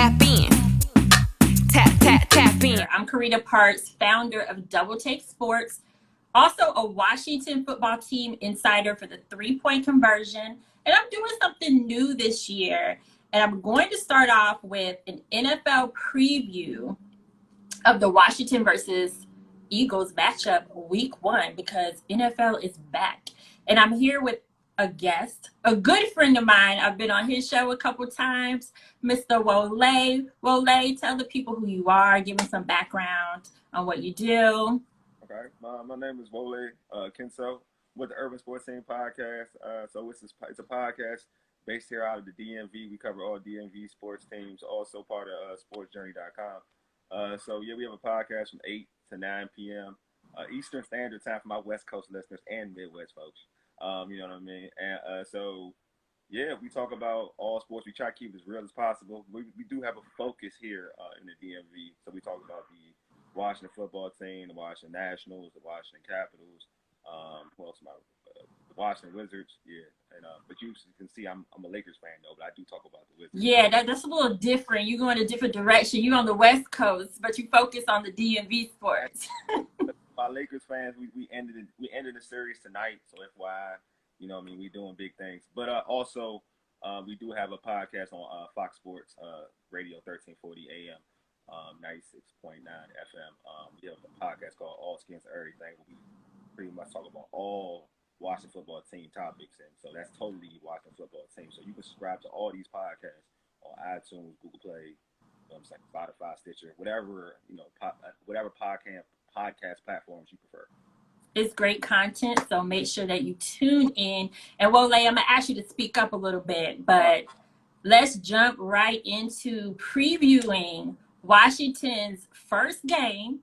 tap in. Tap in. I'm Karita Parks, founder of Double Take Sports, also a Washington football team insider for the 3-point conversion. And I'm doing something new this year. And I'm going to start off with an NFL preview of the Washington versus Eagles matchup week 1 because NFL is back. And I'm here with a guest, a good friend of mine. I've been on his show a couple times, Mr. Wole. Wole, tell the people who you are, give me some background on what you do. Okay, my name is Wole Kinso with the Urban Sports Team podcast. So it's a podcast based here out of the DMV. We cover all DMV sports teams, also part of sportsjourney.com. So yeah, we have a podcast from 8 to 9 p.m. Eastern Standard Time for my West Coast listeners and Midwest folks. You know what I mean? And so, yeah, we talk about all sports. We try to keep it as real as possible. We do have a focus here in the DMV. So we talk about the Washington football team, the Washington Nationals, the Washington Capitals, who else am I? The Washington Wizards, yeah. And but you can see I'm a Lakers fan though, but I do talk about the Wizards. Yeah, that's a little different. You go in a different direction. You're on the West Coast, but you focus on the DMV sports. My Lakers fans, we ended the series tonight, so FYI, you know what I mean, we doing big things. But also, we do have a podcast on Fox Sports Radio 1340 AM, 96.9 FM. We have a podcast called All Skins Everything, where we pretty much talk about all Washington football team topics, and so that's totally Washington football team. So you can subscribe to all these podcasts on iTunes, Google Play, Spotify, Stitcher, whatever whatever podcast platforms you prefer. It's great content, so make sure that you tune in. And Wole, I'm gonna ask you to speak up a little bit, but let's jump right into previewing Washington's first game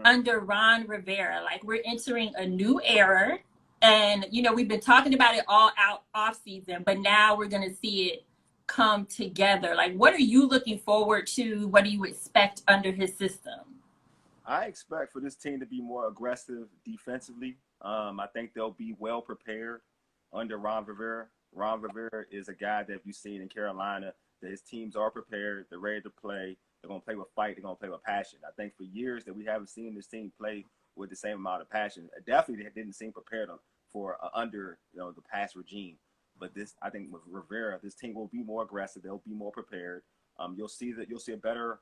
under Ron Rivera. Like, we're entering a new era, and we've been talking about it all off season, but now we're gonna see it come together. Like, what are you looking forward to? What do you expect under his system? I expect for this team to be more aggressive defensively. I think they'll be well prepared under Ron Rivera. Ron Rivera is a guy that you've seen in Carolina, that his teams are prepared, they're ready to play, they're going to play with fight, they're going to play with passion. I think for years that we haven't seen this team play with the same amount of passion. Definitely they didn't seem prepared for under the past regime. But I think with Rivera, this team will be more aggressive, they'll be more prepared. You'll see a better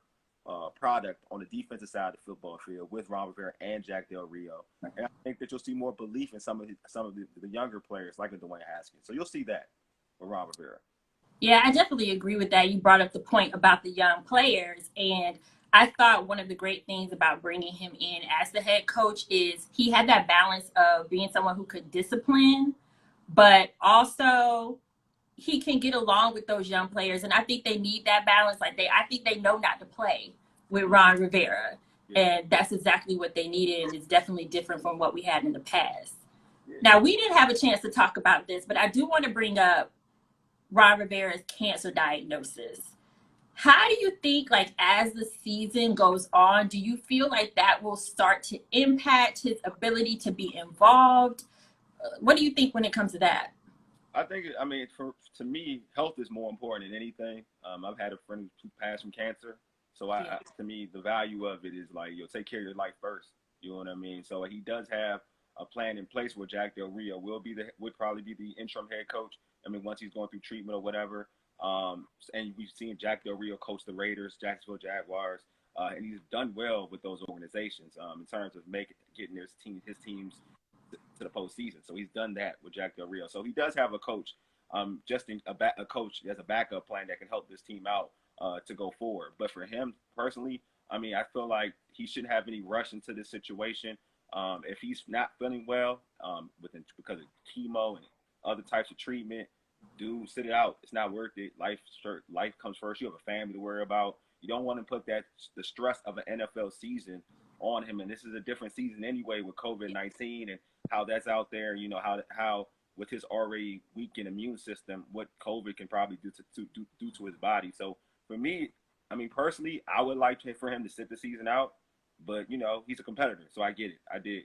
product on the defensive side of the football field with Ron Rivera and Jack Del Rio. And I think that you'll see more belief in some of the younger players like Dwayne Haskins. So you'll see that with Ron Rivera. Yeah, I definitely agree with that. You brought up the point about the young players, and I thought one of the great things about bringing him in as the head coach is he had that balance of being someone who could discipline, but also he can get along with those young players, and I think they need that balance. I think they know not to play with Ron Rivera, and that's exactly what they needed, and it's definitely different from what we had in the past. Now, we didn't have a chance to talk about this, but I do want to bring up Ron Rivera's cancer diagnosis. How do you think, like, as the season goes on, do you feel like that will start to impact his ability to be involved? What do you think when it comes to that? I think, to me, health is more important than anything. I've had a friend who passed from cancer. So to me, the value of it is like, you'll take care of your life first. You know what I mean? So he does have a plan in place where Jack Del Rio would probably be the interim head coach. Once he's going through treatment or whatever. And we've seen Jack Del Rio coach the Raiders, Jacksonville Jaguars, and he's done well with those organizations in terms of getting his teams to the postseason. So he's done that with Jack Del Rio. So he does have a coach, a coach as a backup plan that can help this team out to go forward. But for him personally, I feel like he shouldn't have any rush into this situation. If he's not feeling well because of chemo and other types of treatment, dude, sit it out. It's not worth it. Life comes first. You have a family to worry about. You don't want to put the stress of an NFL season on him. And this is a different season anyway with COVID-19 and how that's out there. How with his already weakened immune system, what COVID can probably do to his body. So for me, personally, I would like for him to sit the season out. But he's a competitor, so I get it. I did.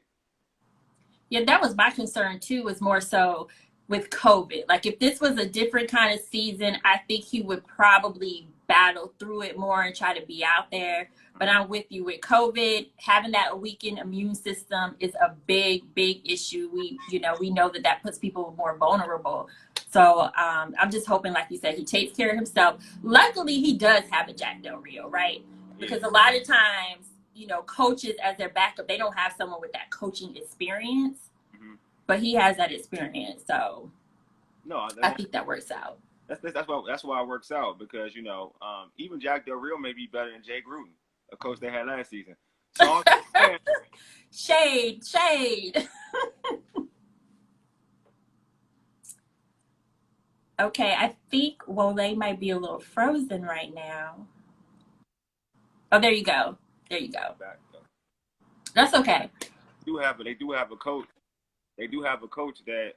Yeah, that was my concern too. Was more so with COVID. Like, if this was a different kind of season, I think he would probably battle through it more and try to be out there. But I'm with you with COVID. Having that weakened immune system is a big, big issue. We know that puts people more vulnerable. So I'm just hoping, like you said, he takes care of himself. Luckily, he does have a Jack Del Rio, right? Because a lot of times, coaches as their backup, they don't have someone with that coaching experience. Mm-hmm. But he has that experience, so no, I think that works out. That's why it works out, because even Jack Del Rio may be better than Jay Gruden, a coach they had last season. So shade. Okay, I think they might be a little frozen right now. Oh, there you go. That's okay. They do have a coach. They do have a coach that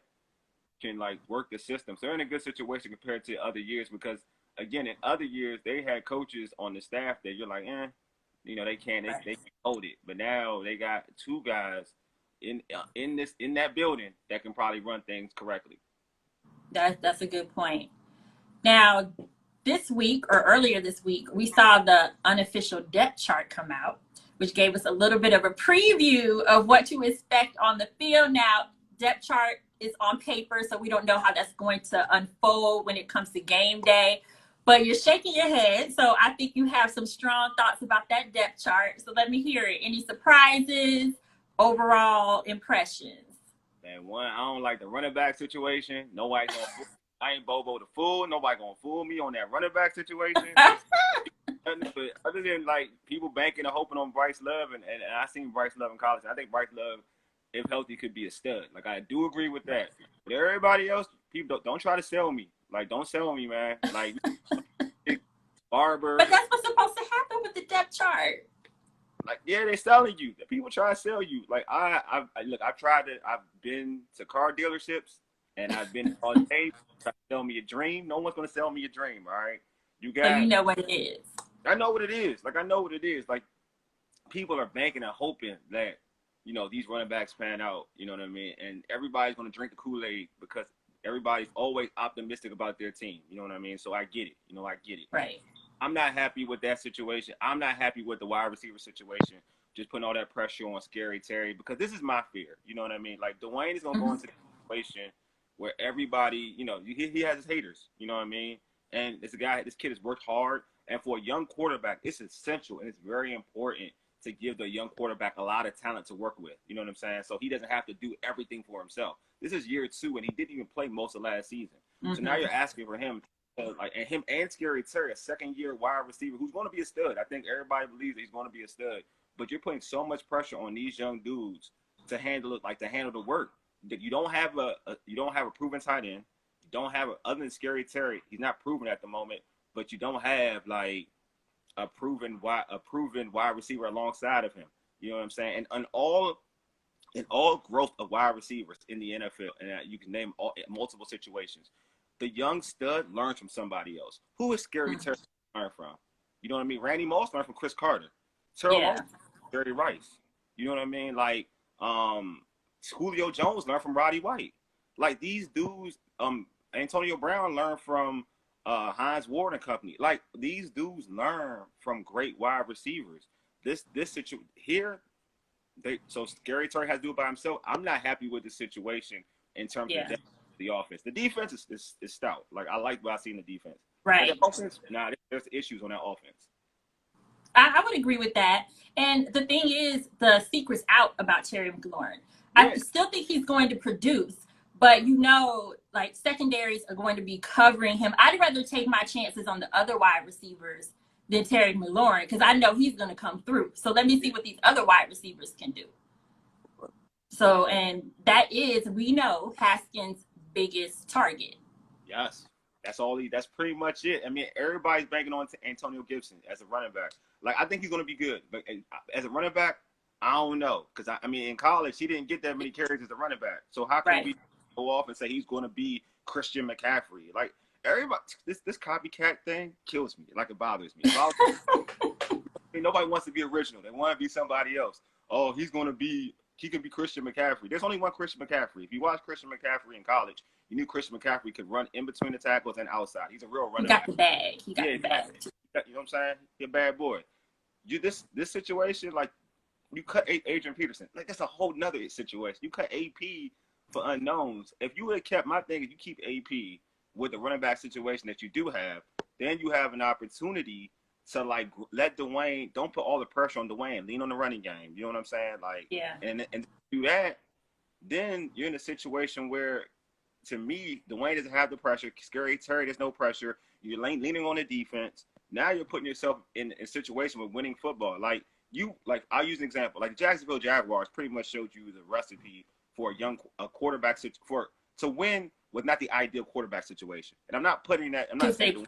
can work the system. So they're in a good situation compared to other years, because again, in other years they had coaches on the staff that you're like, they can't hold it. But now they got two guys in that building that can probably run things correctly. That's a good point. Now, this week or earlier this week, we saw the unofficial depth chart come out, which gave us a little bit of a preview of what to expect on the field. Now, depth chart is on paper, so we don't know how that's going to unfold when it comes to game day. But you're shaking your head, so I think you have some strong thoughts about that depth chart. So let me hear it. Any surprises, overall impressions? Man, one, I don't like the running back situation. Nobody gonna I ain't Bobo the fool. Nobody gonna fool me on that running back situation. Other than people banking and hoping on Bryce Love, and I seen Bryce Love in college. I think Bryce Love, if healthy, could be a stud. I do agree with that. But everybody else, people don't try to sell me. Don't sell me, man. Barber. But that's what's supposed to happen with the depth chart. Yeah, they're selling you. People try to sell you. I've been to car dealerships, and I've been on tape trying to sell me a dream. No one's gonna sell me a dream, all right? So you know what it is. I know what it is. I know what it is. People are banking and hoping that, these running backs pan out. You know what I mean? And everybody's gonna drink the Kool-Aid because everybody's always optimistic about their team. You know what I mean? So I get it. I get it. Right. I'm not happy with that situation. I'm not happy with the wide receiver situation. Just putting all that pressure on Scary Terry, because this is my fear. You know what I mean? Dwayne is gonna go into the situation where everybody, he has his haters. You know what I mean? And this kid has worked hard. And for a young quarterback, it's essential and it's very important to give the young quarterback a lot of talent to work with. You know what I'm saying? So he doesn't have to do everything for himself. This is year 2, and he didn't even play most of last season. Mm-hmm. So now you're asking for him, and him and Scary Terry, a second-year wide receiver who's going to be a stud. I think everybody believes that he's going to be a stud. But you're putting so much pressure on these young dudes to handle it, to handle the work. That you don't have a proven tight end. You don't have other than Scary Terry. He's not proven at the moment. But you don't have a proven wide receiver alongside of him. You know what I'm saying? And in all growth of wide receivers in the NFL, and you can name multiple situations, the young stud learns from somebody else. Who is Scary Terry learn from? You know what I mean? Randy Moss learned from Chris Carter. Terrell Owens, Jerry Rice. You know what I mean? Julio Jones learned from Roddy White. These dudes, Antonio Brown learned from Hines Ward and company. These dudes learn from great wide receivers. This situation here, so Scary Terry has to do it by himself. I'm not happy with the situation in terms of the offense. The defense is stout. I like what I see in the defense. Right. But the offense, there's issues on that offense. I would agree with that. And the thing is, the secret's out about Terry McLaurin. I still think he's going to produce, but secondaries are going to be covering him. I'd rather take my chances on the other wide receivers than Terry McLaurin, because I know he's going to come through. So let me see what these other wide receivers can do. So, and that is, we know, Haskins' biggest target. Yes. That's pretty much it. I mean, everybody's banking on Antonio Gibson as a running back. I think he's going to be good. But as a running back, I don't know. Because, in college, he didn't get that many carries as a running back. So how can we go off and say he's going to be Christian McCaffrey? Everybody, this copycat thing kills me. It bothers me. Nobody wants to be original. They want to be somebody else. Oh, he can be Christian McCaffrey. There's only one Christian McCaffrey. If you watch Christian McCaffrey in college, you knew Christian McCaffrey could run in between the tackles and outside. He's a real runner. He got the bag. You know what I'm saying? You're a bad boy. This situation, like, you cut Adrian Peterson. Like, that's a whole nother situation. You cut AP for unknowns. If you would have kept, my thing is, you keep AP with the running back situation that you do have, then you have an opportunity to, like, let Dwayne, don't put all the pressure on Dwayne, lean on the running game. You know what I'm saying? Like, yeah. And do that, then you're in a situation where, to me, Dwayne doesn't have the pressure. Scary Terry, there's no pressure. You're leaning on the defense. Now you're putting yourself in a situation with winning football. Like, I'll use an example. Like, the Jacksonville Jaguars pretty much showed you the recipe for a quarterback to win was not the ideal quarterback situation. And I'm not putting that. I'm not saying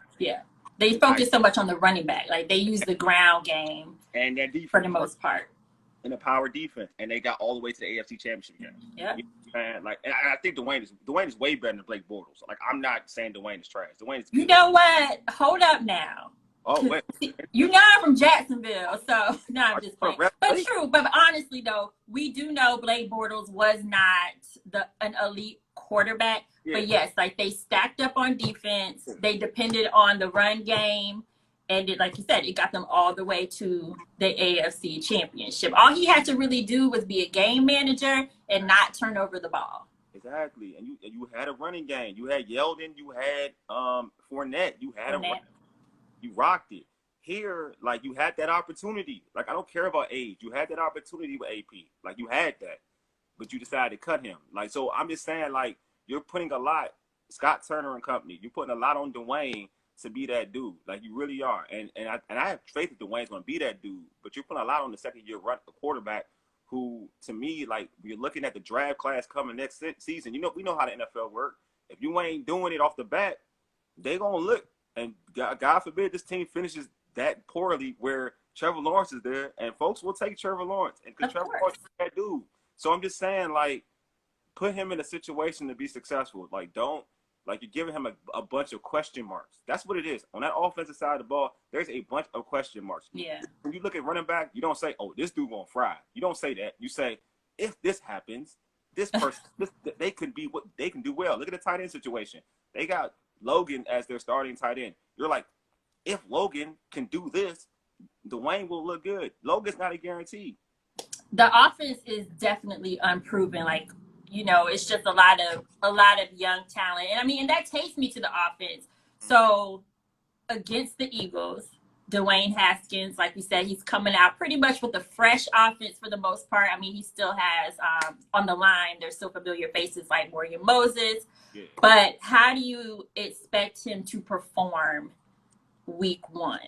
they focus so much on the running back. Like, they use the ground game and their defense for the most part. And the power defense, and they got all the way to the AFC Championship game. Yeah. And I think Dwayne is way better than Blake Bortles. Like, I'm not saying Dwayne is trash. Dwayne is good. You know what? Hold up now. Oh, wait. You know I'm from Jacksonville, so no, I'm just playing. But true. But honestly, though, we do know Blake Bortles was not an elite quarterback. Yeah. But yes, like, they stacked up on defense. They depended on the run game. And like you said, it got them all the way to the AFC Championship. All he had to really do was be a game manager and not turn over the ball. Exactly. And you had a running game. You had Yeldon. You had Fournette. You had you rocked it. Here, like, you had that opportunity. Like, I don't care about age. You had that opportunity with AP. Like, you had that. But you decided to cut him. Like, so I'm just saying, like, you're putting a lot, Scott Turner and company, you're putting a lot on Dwayne to be that dude. Like, you really are. And I have faith that Dwayne's going to be that dude. But you're putting a lot on the second-year quarterback who, to me, like, you're looking at the draft class coming next season. We know how the NFL works. If you ain't doing it off the bat, they going to look. And God forbid this team finishes that poorly where Trevor Lawrence is there, and folks will take Trevor Lawrence. And because Trevor Lawrence is that dude. So I'm just saying, like, put him in a situation to be successful. Like, don't. Like, you're giving him a bunch of question marks. That's what it is. On that offensive side of the ball, there's a bunch of question marks. Yeah. When you look at running back, you don't say, oh, this dude gonna fry. You don't say that. You say, if this happens, this person, they can do well. Look at the tight end situation. They got Logan as their starting tight end. You're like, if Logan can do this, Dwayne will look good. Logan's not a guarantee. The offense is definitely unproven. Like, it's just a lot of young talent. And I mean, and that takes me to the offense. So against the Eagles, Dwayne Haskins, like we said, he's coming out pretty much with a fresh offense for the most part. I mean, he still has on the line, there's still familiar faces like Morgan Moses. Yeah. But how do you expect him to perform week one?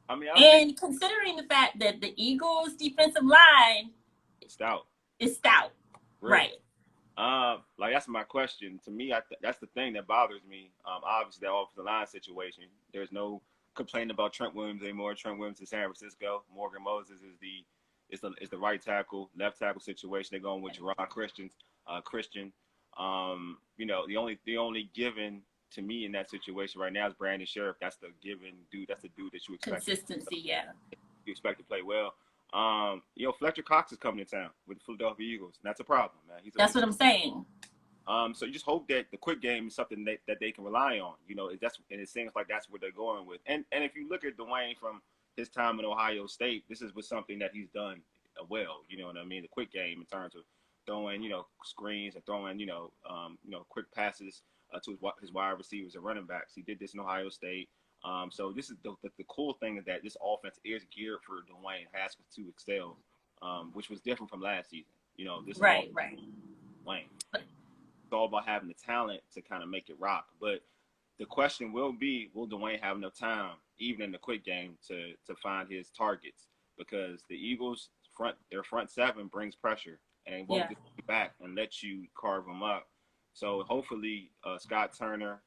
I mean, considering the fact that the Eagles' defensive line is stout. Really? Right. Like, that's my question. To me, that's the thing that bothers me. Obviously, that offensive line situation. There's no complaining about Trent Williams anymore. Trent Williams is San Francisco. Morgan Moses is the right tackle, left tackle situation. They're going with Jerron Christian. The only given to me in that situation right now is Brandon Sheriff. That's the given dude. That's the dude that you expect. Consistency, yeah. You expect to play well. Fletcher Cox is coming to town with the Philadelphia Eagles. And that's a problem, man. That's what I'm saying. So you just hope that the quick game is something that they can rely on. And it seems like that's what they're going with. And if you look at Dwayne from his time in Ohio State, this is something that he's done well. You know what I mean? The quick game in terms of throwing, screens and throwing, quick passes to his wide receivers and running backs. He did this in Ohio State. So this is the cool thing is that this offense is geared for Dwayne Haskins to excel, which was different from last season. This right. Dwayne. It's all about having the talent to kind of make it rock. But the question will be, will Dwayne have enough time, even in the quick game, to find his targets? Because the Eagles' their front seven brings pressure and won't get you back and let you carve them up. So hopefully Scott Turner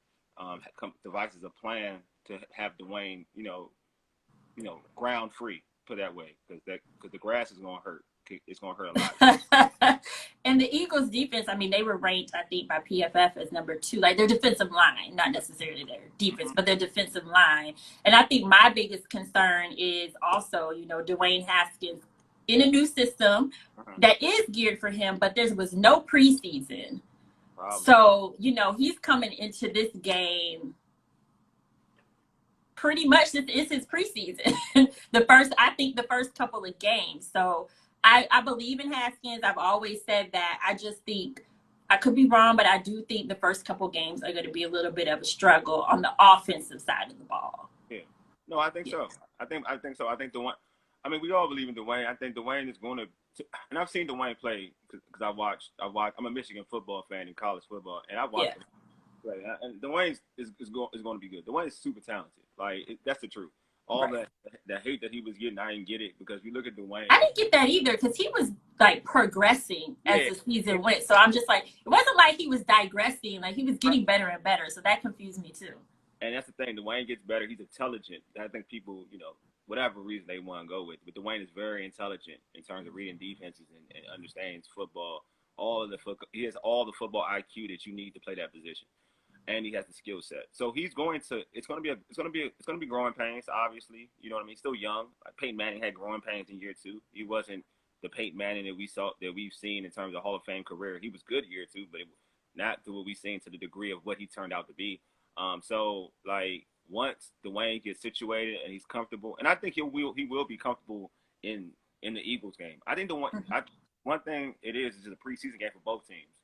devises a plan to have Dwayne, ground free, put that way, because the grass is going to hurt. It's going to hurt a lot. And the Eagles defense, I mean, they were ranked, I think, by PFF as number 2. Like, their defensive line, not necessarily their defense, but their defensive line. And I think my biggest concern is also, Dwayne Haskins in a new system that is geared for him, but there was no preseason. Problem. So, he's coming into this game pretty much this is his preseason. I think the first couple of games. So I believe in Haskins. I've always said that. I just think I could be wrong, but I do think the first couple games are going to be a little bit of a struggle on the offensive side of the ball. Yeah. No, I think so. I think so. I think Dwayne. I mean, we all believe in Dwayne. I think Dwayne is going to, and I've seen Dwayne play because I watched. I'm a Michigan football fan in college football, and I watched him play. And Dwayne is going to be good. Dwayne is super talented. Like that's the truth. All the hate that he was getting, I didn't get it because you look at Dwayne. I didn't get that either because he was like progressing as the season went. So I'm just like, it wasn't like he was digressing. Like he was getting better and better. So that confused me too. And that's the thing. Dwayne gets better. He's intelligent. I think people, whatever reason they want to go with, but Dwayne is very intelligent in terms of reading defenses and understands football. He has all the football IQ that you need to play that position, and he has the skill set. So he's going to. It's going to be growing pains. Obviously, you know what I mean. Still young. Like Peyton Manning had growing pains in year 2. He wasn't the Peyton Manning that we've seen in terms of Hall of Fame career. He was good year 2, but not to what we've seen to the degree of what he turned out to be. So like once Dwayne gets situated and he's comfortable, and I think he will be comfortable in the Eagles game. I think one thing it is just a preseason game for both teams.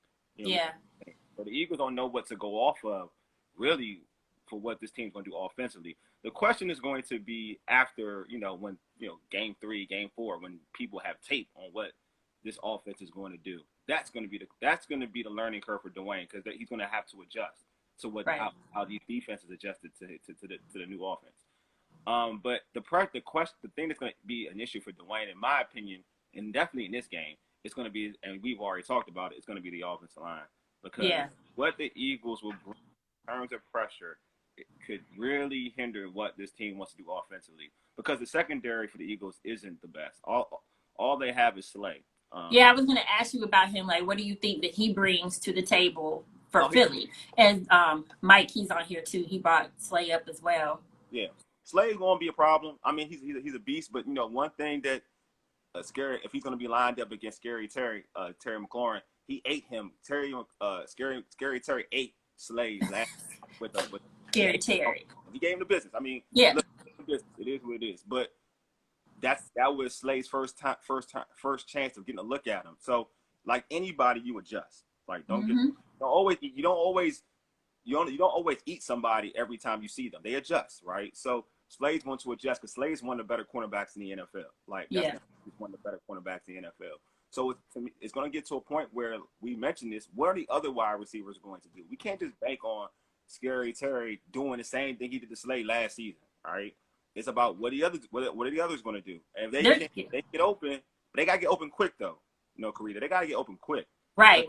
So the Eagles don't know what to go off of really for what this team's going to do offensively. The question is going to be after when game 3, game 4, when people have tape on what this offense is going to do. That's going to be the learning curve for Dwayne because he's going to have to adjust to how these defenses adjusted to the new offense. But the thing that's going to be an issue for Dwayne, in my opinion, and definitely in this game, it's going to be, and we've already talked about it, it's going to be the offensive line because what the Eagles will bring in terms of pressure, it could really hinder what this team wants to do offensively because the secondary for the Eagles isn't the best. All they have is Slay. I was going to ask you about him. Like, what do you think that he brings to the table for Philly? And Mike, he's on here too. He brought Slay up as well. Yeah, Slay's going to be a problem. I mean, he's a beast, but one thing that if he's going to be lined up against Scary Terry McLaurin, he ate him. Scary Terry ate Slay last with Scary Terry. He gave him the business. I mean, look, it is what it is. But that was Slay's first chance of getting a look at him. So like anybody, you adjust. Like you don't always eat somebody every time you see them. They adjust, right? So Slay's going to adjust because Slay's one of the better cornerbacks in the NFL. Like he's one of the better cornerbacks in the NFL. So it's going to get to a point where we mentioned this. What are the other wide receivers going to do? We can't just bank on Scary Terry doing the same thing he did to Slay last season. All right, it's about what are the others going to do? And they get open, but they got to get open quick though. Karita, they got to get open quick. Right.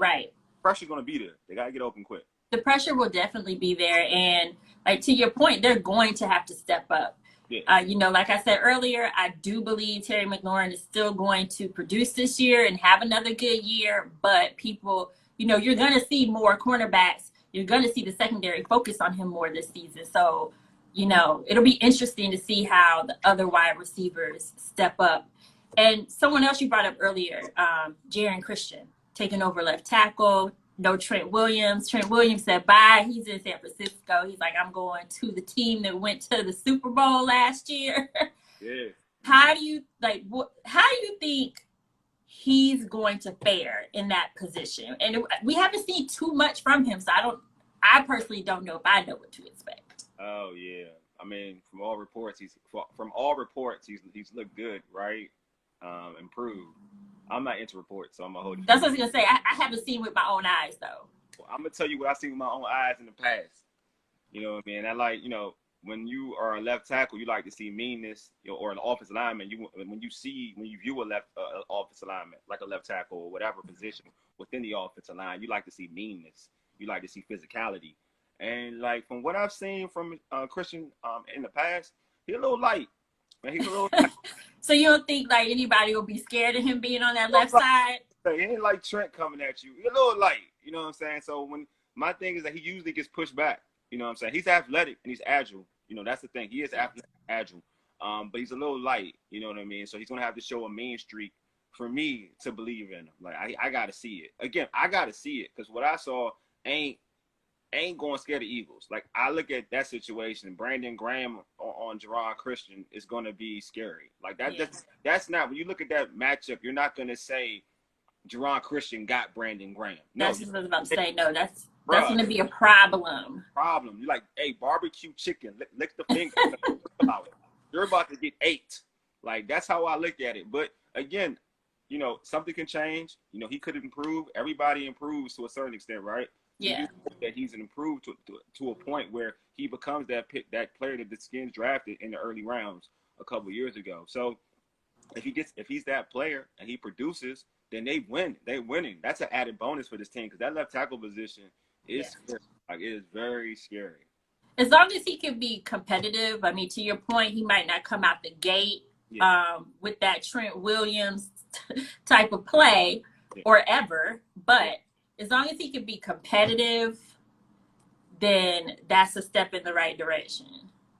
Pressure's going to be there. They got to get open quick. The pressure will definitely be there, and like to your point, they're going to have to step up. Yeah. Like I said earlier, I do believe Terry McLaurin is still going to produce this year and have another good year. But people, you're going to see more cornerbacks. You're going to see the secondary focus on him more this season. So, it'll be interesting to see how the other wide receivers step up. And someone else you brought up earlier, Jaron Christian, taking over left tackle. No Trent Williams. Trent Williams said bye. He's in San Francisco. He's like, I'm going to the team that went to the Super Bowl last year. Yeah. How do you think he's going to fare in that position? And we haven't seen too much from him, so I personally don't know if I know what to expect. Oh yeah. I mean, from all reports, he's looked good, right? Improved. I'm not into reports, so I'm gonna hold you. That's what I was gonna say. I haven't seen with my own eyes though. Well, I'm gonna tell you what I've seen with my own eyes in the past. You know what I mean? I like, when you are a left tackle, you like to see meanness, or an offensive lineman. When you view a left offensive lineman, like a left tackle or whatever position within the offensive line, you like to see meanness. You like to see physicality. And like from what I've seen from Christian in the past, he's a little light. He's a little. So you don't think like anybody will be scared of him being on that left side? He ain't like Trent coming at you. He's a little light. You know what I'm saying? So when my thing is that he usually gets pushed back. You know what I'm saying? He's athletic and he's agile. That's the thing. He is athletic, agile. But he's a little light. You know what I mean? So he's gonna have to show a mean streak for me to believe in him. Like I gotta see it. Again, I gotta see it because what I saw ain't ain't going to scare the Eagles. Like, I look at that situation, Brandon Graham on Jerron Christian is going to be scary. Like, that's not, when you look at that matchup, you're not going to say Jerron Christian got Brandon Graham. No. That's just what I was about to say. No, that's going to be a problem. You're like, hey, barbecue chicken, lick the finger. You're about to get 8. Like, that's how I look at it. But, again, you know, something can change. You know, he could improve. Everybody improves to a certain extent, right? Yeah. That he's improved to a point where he becomes that player that the Skins drafted in the early rounds a couple of years ago. So if he's that player and he produces, then they win. They're winning. That's an added bonus for this team because that left tackle position is scary. Like, it is very scary. As long as he can be competitive. I mean, to your point, he might not come out the gate with that Trent Williams type of play or ever, but as long as he can be competitive, then that's a step in the right direction.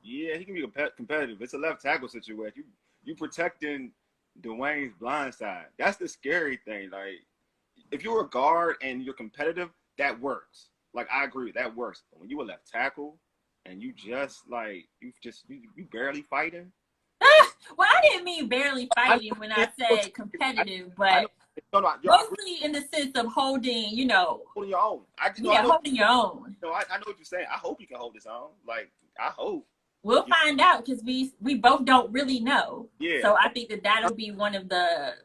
Yeah, he can be competitive. It's a left tackle situation. You protecting Dwayne's blind side. That's the scary thing. Like, if you're a guard and you're competitive, that works. Like, I agree, that works. But when you a left tackle and you just like you barely fighting. Well, I didn't mean barely fighting when I said competitive, but mostly in the sense of holding your own. Holding your own. I know what you're saying. I hope he can hold his own. Like, I hope. We'll find out because we both don't really know. Yeah. So I think that'll be one of the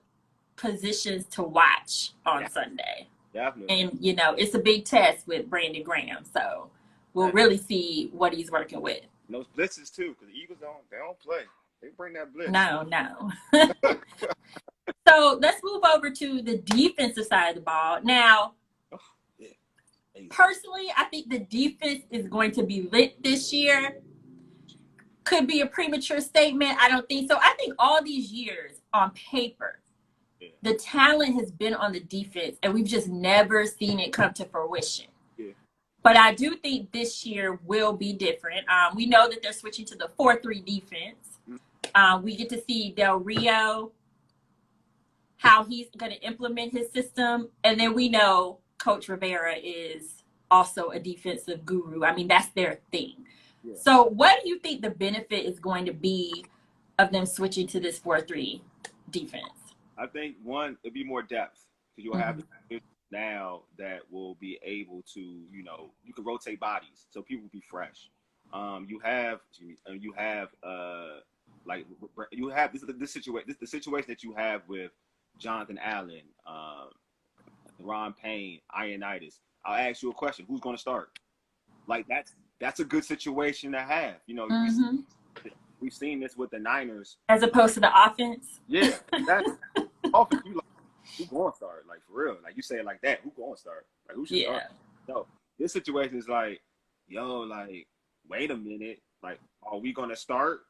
positions to watch on Sunday. Definitely. And, it's a big test with Brandon Graham. So we'll really see what he's working with. And those blitzes, too, because the Eagles don't play. They bring that blitz. No. So let's move over to the defensive side of the ball. Now, personally, I think the defense is going to be lit this year. Could be a premature statement. I don't think so. I think all these years on paper, the talent has been on the defense, and we've just never seen it come to fruition. Yeah. But I do think this year will be different. We know that they're switching to the 4-3 defense. We get to see Del Rio, how he's going to implement his system. And then we know Coach Rivera is also a defensive guru. I mean, that's their thing. Yeah. So what do you think the benefit is going to be of them switching to this 4-3 defense? I think, one, it'll be more depth. Because you'll have now that will be able to, you can rotate bodies. So people will be fresh. This is the situation that you have with Jonathan Allen, Ron Payne, Ioannidis. I'll ask you a question: who's going to start? Like, that's a good situation to have. We've seen this with the Niners, as opposed to the offense. Yeah, that's offense. Who's going to start? Like, for real? Like, you say it like that? Who's going to start? Like, who should start? No, this situation is like, wait a minute. Like, are we going to start?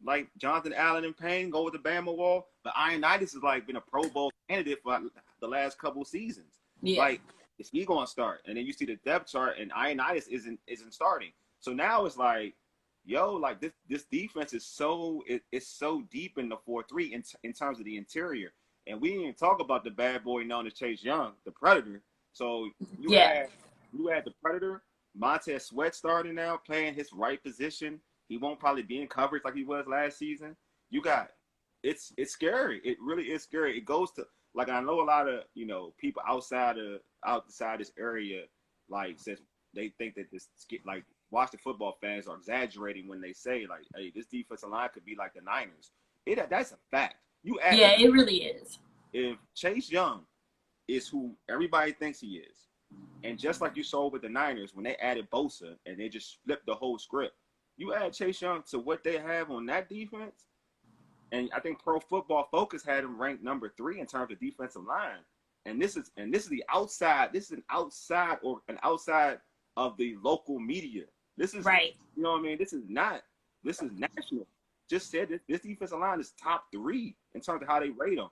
Like, Jonathan Allen and Payne go with the Bama wall, but Ioannidis has been a Pro Bowl candidate for the last couple seasons. Yeah. Like, is he going to start? And then you see the depth chart, and Ioannidis isn't starting. So now it's like, this defense is so deep in the 4-3 in terms of the interior, and we didn't talk about the bad boy known as Chase Young, the Predator. So you had the Predator, Montez Sweat starting now, playing his right position. He won't probably be in coverage like he was last season. It's scary. It really is scary. It goes to, like, I know a lot of, people outside this area, like, says they think that Washington football fans are exaggerating when they say, like, hey, this defensive line could be like the Niners. That's a fact. It really is. If Chase Young is who everybody thinks he is, and just like you saw with the Niners when they added Bosa and they just flipped the whole script, you add Chase Young to what they have on that defense, and I think Pro Football Focus had him ranked number 3 in terms of defensive line. And this is the outside. This is an outside of the local media. This is right. You know what I mean? This is national. Just said this defensive line is top 3 in terms of how they rate them.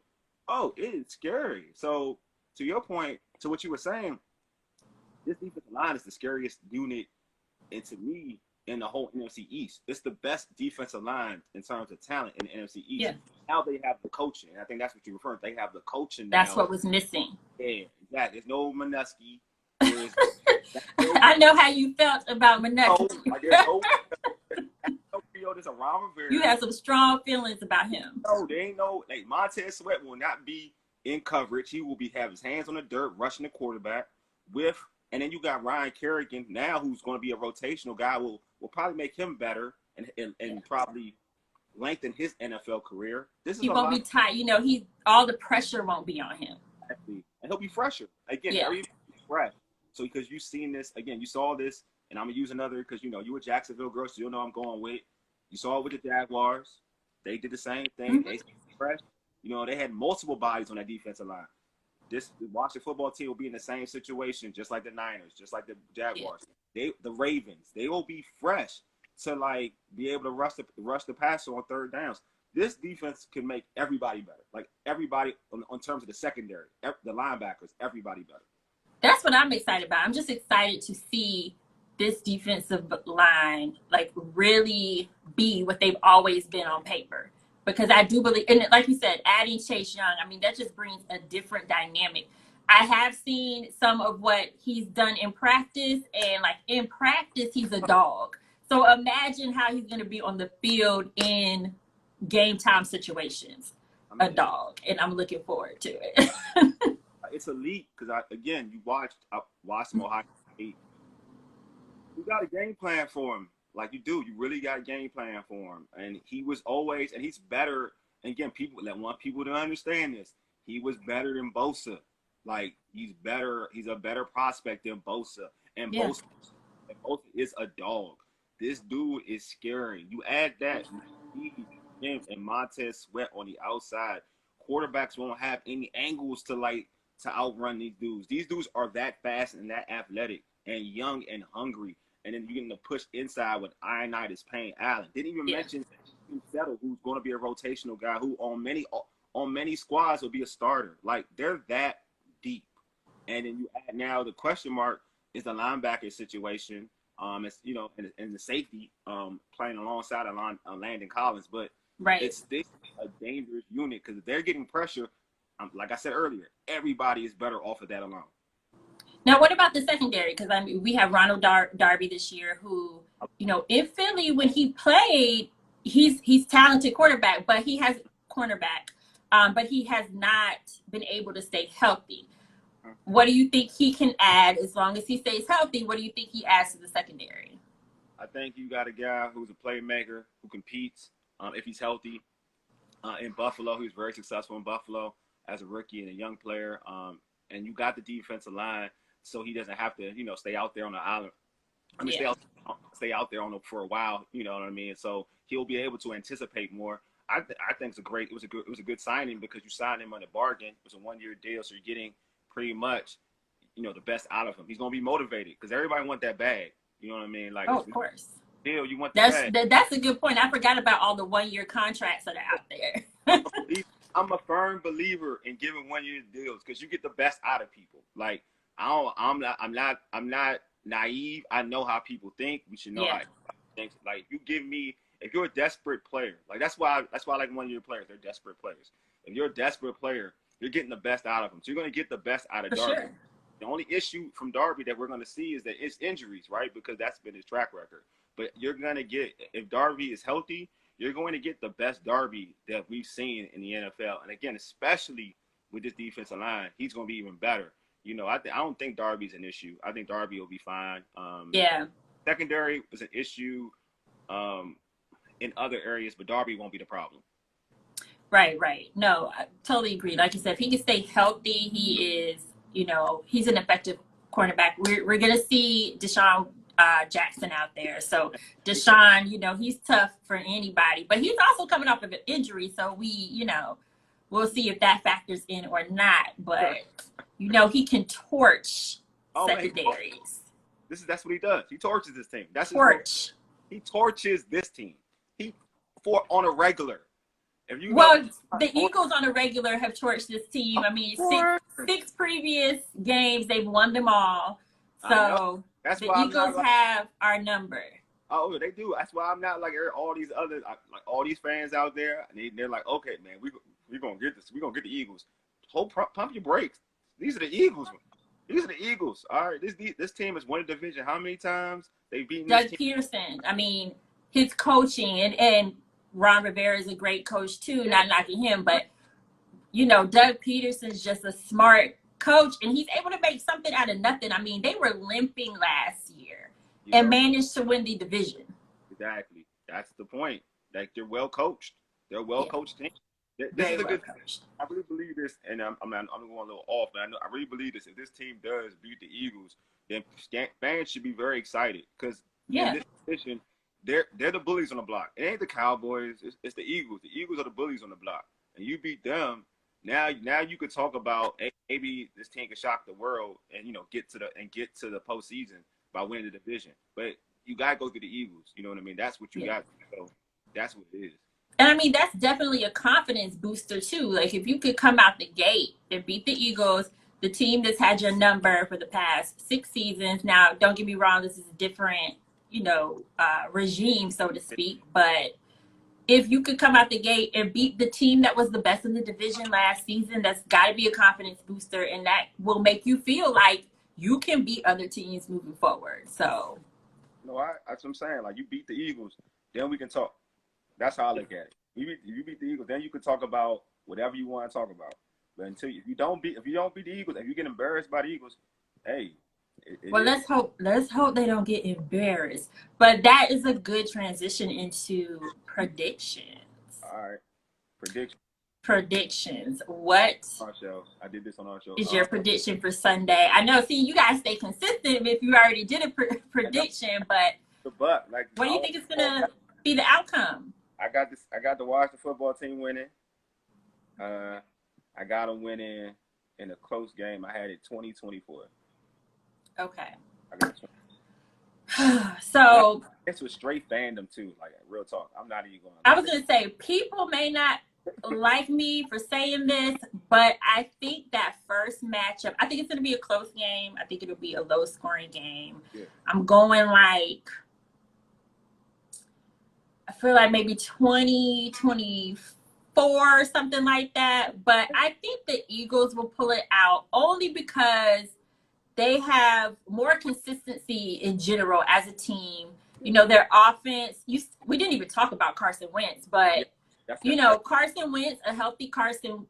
Oh, it is scary. So to your point, to what you were saying, this defensive line is the scariest unit, and to me, in the whole NFC East. It's the best defensive line in terms of talent in the NFC East. Yeah. Now they have the coaching. I think that's what you're referring to. They have the coaching now. That's what was missing. Yeah, exactly. There's no Mineski. is I know how you felt about Maneka. There's a Ron Rivera. You have some strong feelings about him. No, they ain't no like Montez Sweat will not be in coverage. He will have his hands on the dirt, rushing the quarterback and then you got Ryan Kerrigan now, who's going to be a rotational guy. Will probably make him better and probably lengthen his NFL career. He won't be tight. You know, all the pressure won't be on him. Exactly. And he'll be fresher. Again, everybody's fresh. So because you've seen this, again, you saw this, and I'm going to use another because, you know, you a Jacksonville girl, so you'll know I'm going with. You saw it with the Jaguars. They did the same thing. They fresh. You know, they had multiple bodies on that defensive line. The Washington football team will be in the same situation, just like the Niners, just like the Jaguars. The Ravens, they will be fresh to like be able to rush the passer on third downs. This defense can make everybody better. Like everybody on terms of the secondary, the linebackers, everybody better. That's what I'm excited about. I'm just excited to see this defensive line like really be what they've always been on paper. Because I do believe, and like you said, adding Chase Young, I mean, that just brings a different dynamic. I have seen some of what he's done in practice, and like in practice, he's a dog. So imagine how he's going to be on the field in game time situations, a dog. And I'm looking forward to it. It's elite because I watched him Ohio State. You got a game plan for him. Like you do, you really got a game plan for him. And he was always, and he's better. And again, want people to understand this. He was better than Bosa. Like he's a better prospect than Bosa. And Bosa is a dog. This dude is scary. You add that, him and Montez Sweat on the outside. Quarterbacks won't have any angles to outrun these dudes. These dudes are that fast and that athletic and young and hungry. And then you're getting to push inside with Ionitis Payne Allen. Didn't even mention Settle, who's going to be a rotational guy who on many squads will be a starter. Like they're that deep. And then you add now the question mark is the linebacker situation. It's and the safety playing alongside Landon Collins, but it's a dangerous unit because if they're getting pressure, like I said earlier, everybody is better off of that alone. Now, what about the secondary? Because I mean, we have Ronald Darby this year, who, you know, in Philly when he played, he's talented quarterback, but he has but he has not been able to stay healthy. What do you think he can add as long as he stays healthy? What do you think he adds to the secondary? I think you got a guy who's a playmaker who competes if he's healthy. In Buffalo, he was very successful in Buffalo as a rookie and a young player. And you got the defensive line. So he doesn't have to, stay out there on the island. Stay out there for a while. You know what I mean? So he'll be able to anticipate more. I think it was a good signing because you signed him on a bargain. It was a 1-year deal, so you're getting pretty much, the best out of him. He's gonna be motivated because everybody want that bag. You know what I mean? Like, of course. Deal, you want the bag. That's a good point. I forgot about all the 1-year contracts that are out there. I'm a firm believer in giving 1-year deals because you get the best out of people. Like. I'm not naive. I know how people think. We should know how people think. Like if you're a desperate player, like that's why I like 1-year players. They're desperate players. If you're a desperate player, you're getting the best out of them. So you're going to get the best out of Darby. Sure. The only issue from Darby that we're going to see is that it's injuries, right? Because that's been his track record. But you're going to get, if Darby is healthy, you're going to get the best Darby that we've seen in the NFL. And again, especially with this defensive line, he's going to be even better. I don't think Darby's an issue. I think Darby will be fine. Secondary was an issue in other areas, but Darby won't be the problem. Right. No, I totally agree. Like you said, if he can stay healthy, he is, he's an effective cornerback. We're going to see Deshaun Jackson out there. So Deshaun, he's tough for anybody, but he's also coming off of an injury. So we'll see if that factors in or not. But he can torch secondaries. That's what he does. He torches this team. He torches this team. On a regular. The Eagles on a regular have torched this team. I mean, six previous games, they've won them all. So the Eagles have our number. Oh, they do. That's why I'm not like all these other, like all these fans out there. And they're like, okay, man, we're gonna get this. We're gonna get the Eagles. Pump your brakes. These are the Eagles. These are the Eagles. All right, this team has won a division. How many times they've beaten this Doug team? Peterson, I mean, his coaching and Ron Rivera is a great coach too, not knocking him, but you know, Doug Peterson's just a smart coach and he's able to make something out of nothing. I mean, they were limping last year and managed to win the division. Exactly. That's the point. Like they're well coached. They're a well coached team. This is a good coach. I really believe this, and I'm going a little off, but I really believe this. If this team does beat the Eagles, then fans should be very excited because in this position, they're the bullies on the block. It ain't the Cowboys. It's the Eagles. The Eagles are the bullies on the block, and you beat them. Now you could talk about maybe this team could shock the world and get to the postseason by winning the division. But you gotta go through the Eagles. You know what I mean? That's what you got. So that's what it is. And I mean, that's definitely a confidence booster too. Like if you could come out the gate and beat the Eagles, the team that's had your number for the past 6 seasons. Now, don't get me wrong, this is a different, regime, so to speak. But if you could come out the gate and beat the team that was the best in the division last season, that's got to be a confidence booster, and that will make you feel like you can beat other teams moving forward. So, that's what I'm saying. Like you beat the Eagles, then we can talk. That's how I look at it. You beat the Eagles, then you can talk about whatever you want to talk about. But if you don't beat the Eagles, if you get embarrassed by the Eagles, hey. Let's hope they don't get embarrassed. But that is a good transition into predictions. All right, predictions. What our show. I did this on our show. Is your prediction for Sunday? I know. See, you guys stay consistent if you already did a prediction, but what do you think is gonna be the outcome? I got the Washington football team winning. I got them winning in a close game. I had it 20-24. Okay. I got 20. So this was straight fandom too, like real talk. I'm not even going. I was gonna say people may not like me for saying this, but I think that first matchup, I think it's gonna be a close game. I think it'll be a low scoring game. Yeah. I'm going I feel like maybe 20-24, something like that. But I think the Eagles will pull it out only because they have more consistency in general as a team. Their offense, we didn't even talk about Carson Wentz, but Carson Wentz, a healthy Carson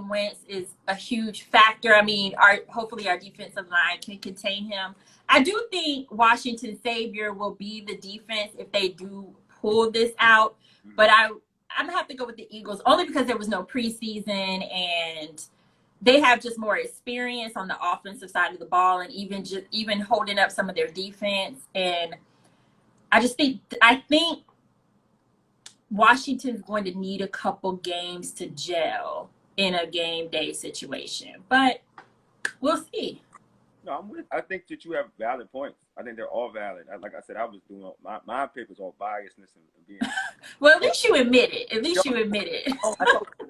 Wentz is a huge factor. I mean, hopefully our defensive line can contain him. I do think Washington's savior will be the defense if they do pull this out. But I'm going to have to go with the Eagles only because there was no preseason and they have just more experience on the offensive side of the ball and even holding up some of their defense. And I think Washington's going to need a couple games to gel in a game day situation, but we'll see. No, I think that you have valid points. I think they're all valid. Like I said, I was doing my pick was all biasness and being. Well, at least you admit it. I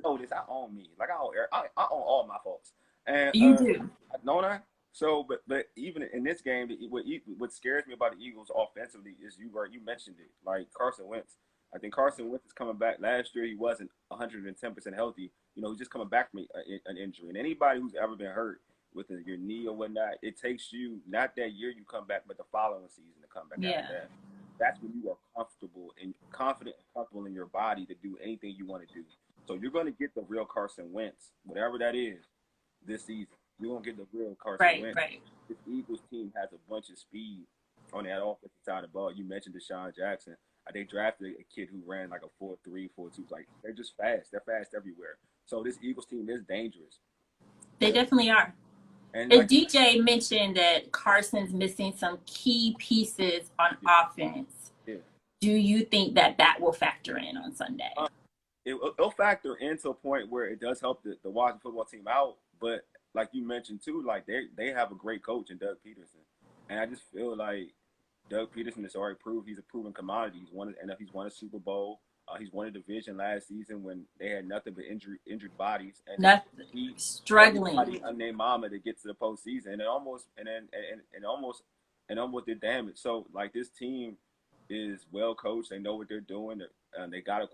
know this. I own me. Like I own all my faults. And you do. Don't I? So, but even in this game, what scares me about the Eagles offensively is you mentioned it. Like Carson Wentz. I think Carson Wentz is coming back. Last year, he wasn't 110% healthy. He's just coming back from an injury. And anybody who's ever been hurt with your knee or whatnot, it takes you not that year you come back, but the following season to come back after that. That's when you are comfortable and confident and comfortable in your body to do anything you want to do. So you're going to get the real Carson Wentz, whatever that is, this season. You're going to get the real Carson Wentz. Right. This Eagles team has a bunch of speed on that offensive side of the ball. You mentioned Deshaun Jackson. They drafted a kid who ran like a 4.3, 4.2. Like they're just fast. They're fast everywhere. So this Eagles team is dangerous. They definitely are. And DJ mentioned that Carson's missing some key pieces on offense. Yeah. Do you think that will factor in on Sunday? It'll factor into a point where it does help the Washington football team out. But like you mentioned too, like they have a great coach in Doug Peterson, and I just feel like Doug Peterson has already proved he's a proven commodity. He's won a Super Bowl. He's won a division last season when they had nothing but injured bodies and struggling. Unnamed mama to get to the postseason, and almost did damage. So like this team is well coached. They know what they're doing. They got a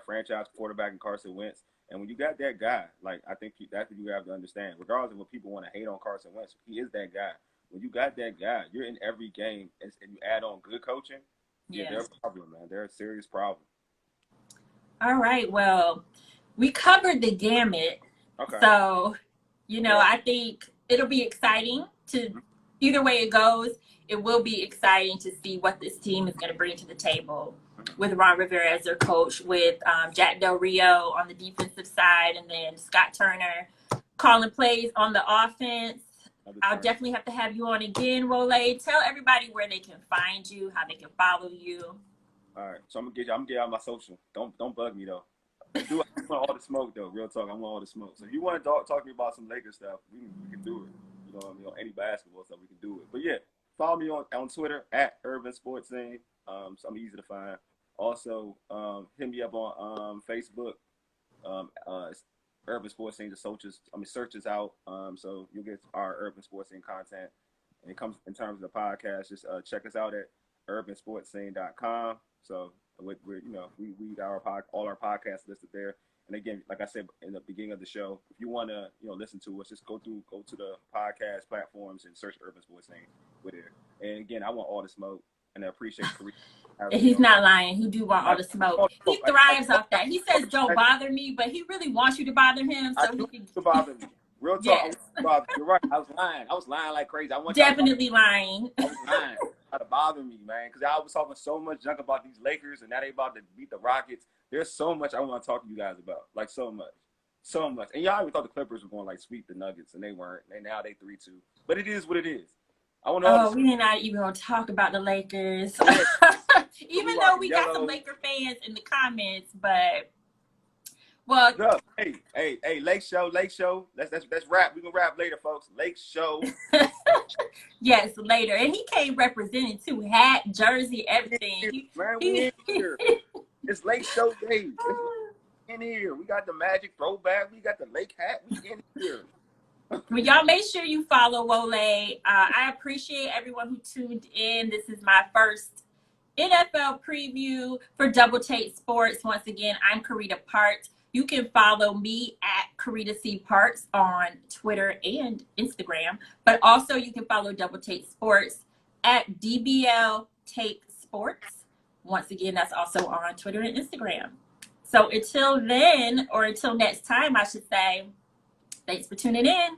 franchise quarterback in Carson Wentz, And when you got that guy, like I think that's what you have to understand. Regardless of what people want to hate on Carson Wentz, he is that guy. When you got that guy, you're in every game, and you add on good coaching. Yeah, they're a problem, man. They're a serious problem. All right. Well, we covered the gamut. Okay. So, I think it'll be exciting to either way it goes. It will be exciting to see what this team is going to bring to the table with Ron Rivera as their coach, with Jack Del Rio on the defensive side, and then Scott Turner calling plays on the offense. I'll definitely have to have you on again, Wole. Tell everybody where they can find you, how they can follow you. All right, so I'm gonna get out my social. Don't bug me though. I want all the smoke though. Real talk, I want all the smoke. So if you want to talk to me about some Lakers stuff, we can do it. You know what I mean? On any basketball stuff, we can do it. But yeah, follow me on Twitter at Urban Sports Scene. So I'm easy to find. Also, hit me up on Facebook. Urban Sports Scene. The search is out. So you'll get our Urban Sports Scene content. And it comes in terms of the podcast. Just check us out at urbansportscene.com. So we got all our podcasts listed there. And again, like I said in the beginning of the show, if you want to listen to us, just go to the podcast platforms and search Urban Sports Scene with it. And again, I want all the smoke, and I appreciate He's not lying. He do want all the smoke. He thrives off that. He says, "Don't bother me," but he really wants you to bother him, so he can bother me. Real talk. Yes. You're right. I was lying like crazy. Definitely lying. I was lying. To bother me, man, because I was talking so much junk about these Lakers, and now they about to beat the Rockets. There's so much I want to talk to you guys about, like so much. And y'all even thought the Clippers were going to sweep the Nuggets, and they weren't. And now they 3-2. But it is what it is. We're not even going to talk about the Lakers, even though we got some Laker fans in the comments. But hey, Lake Show. Let's rap. We can rap later, folks. Lake Show. Yes, later. And he came representing too. Hat, jersey, everything. We in here. It's Lake Show Day. In here. We got the Magic throwback. We got the Lake hat. We in here. Well, y'all make sure you follow Wole. I appreciate everyone who tuned in. This is my first NFL preview for Double Take Sports. Once again, I'm Karita Parks. You can follow me at Karita C. Parks on Twitter and Instagram. But also you can follow Double Take Sports at DBL Take Sports. Once again, that's also on Twitter and Instagram. So until then, or until next time, I should say, thanks for tuning in.